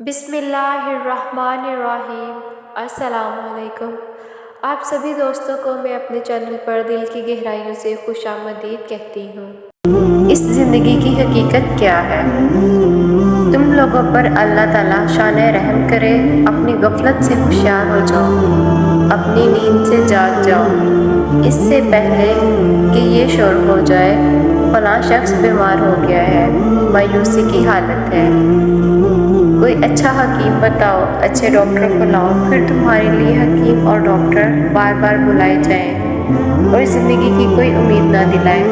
बिस्मिल्लाहिर्रहमानिर्रहीम। अस्सलाम वालेकुम। आप सभी दोस्तों को मैं अपने चैनल पर दिल की गहराइयों से खुशामदीद कहती हूँ। इस ज़िंदगी की हकीकत क्या है? तुम लोगों पर अल्लाह ताला शान रहम करे, अपनी गफलत से होशियार हो जाओ, अपनी नींद से जाग जाओ, इससे पहले कि ये शोर हो जाए फलां शख्स बीमार हो गया है, मायूसी की हालत है, कोई अच्छा हकीम बताओ, अच्छे डॉक्टर को लाओ। फिर तुम्हारे लिए हकीम और डॉक्टर बार बार बुलाए जाएं और ज़िंदगी की कोई उम्मीद ना दिलाए।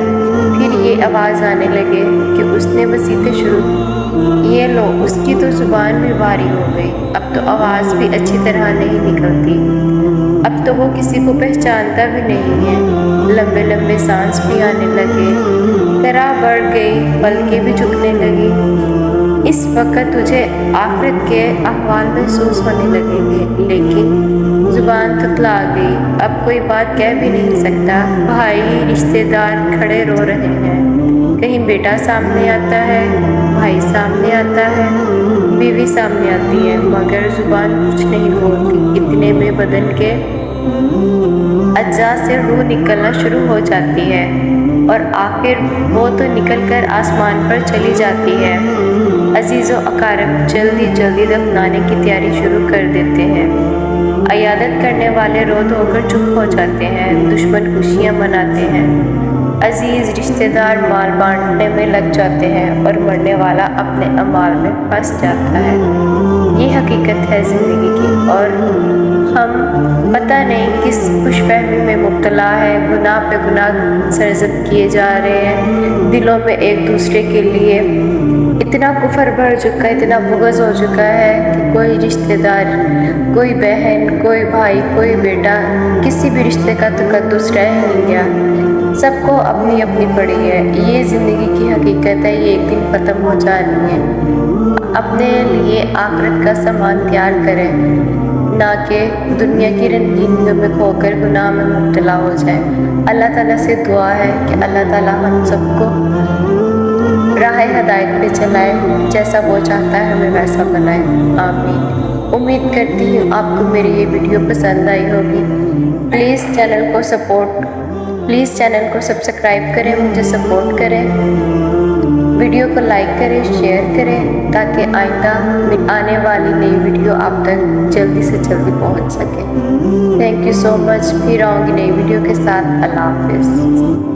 फिर ये आवाज़ आने लगे कि उसने वसीयतें शुरू की, ये लो उसकी तो ज़ुबान भी भारी हो गई, अब तो आवाज़ भी अच्छी तरह नहीं निकलती, अब तो वो किसी को पहचानता भी नहीं है। लंबे लंबे सांस भी आने लगे, तरह बढ़ गई, पलकें भी झुकने लगी। इस वक्त तुझे आखिरत के अहवाल महसूस होने लगेंगे, लेकिन ज़ुबान तुतला गई, अब कोई बात कह भी नहीं सकता। भाई रिश्तेदार खड़े रो रहे हैं, कहीं बेटा सामने आता है, भाई सामने आता है, बीवी सामने आती है, मगर ज़ुबान कुछ नहीं बोलती। इतने में बदन के अज्जा से रूह निकलना शुरू हो जाती है और आखिर वो तो निकल कर आसमान पर चली जाती है। अजीज़ो अकारब जल्दी जल्दी दफनाने की तैयारी शुरू कर देते हैं। अयादत करने वाले रो धोकर चुप हो जाते हैं, दुश्मन खुशियाँ मनाते हैं, अजीज़ रिश्तेदार माल बांटने में लग जाते हैं और मरने वाला अपने अमाल में फंस जाता है। ये हकीकत है ज़िंदगी की और हम पता नहीं किस खुशफहमी में मुब्तला है। गुनाह पे गुनाह सरजद किए जा रहे हैं, दिलों में एक दूसरे के लिए इतना कुफर भर चुका है, इतना बुग़्ज़ हो चुका है कि कोई रिश्तेदार, कोई बहन, कोई भाई, कोई बेटा, किसी भी रिश्ते का तकद्दुस रह नहीं गया। सबको अपनी अपनी पड़ी है। ये ज़िंदगी की हकीकत है, ये एक दिन ख़त्म हो जानी है। अपने लिए आखिरत का सामान तैयार करें, ना कि दुनिया की रंगीनियों में खोकर गुनाह में मुब्तला हो जाए। अल्लाह ताला से दुआ है कि अल्लाह ताला हम सबको राह हदायत पे चलाए, जैसा वो चाहता है हमें वैसा बनाए। आमीन। उम्मीद करती हूँ आपको मेरी ये वीडियो पसंद आई होगी। प्लीज़ चैनल को सब्सक्राइब करें, मुझे सपोर्ट करें, वीडियो को लाइक करें, शेयर करें, ताकि आइंदा आने वाली नई वीडियो आप तक जल्दी से जल्दी पहुँच सके। Thank you so much. फिर आऊँगी नई वीडियो के साथ। अल्लाह हाफ़िज़।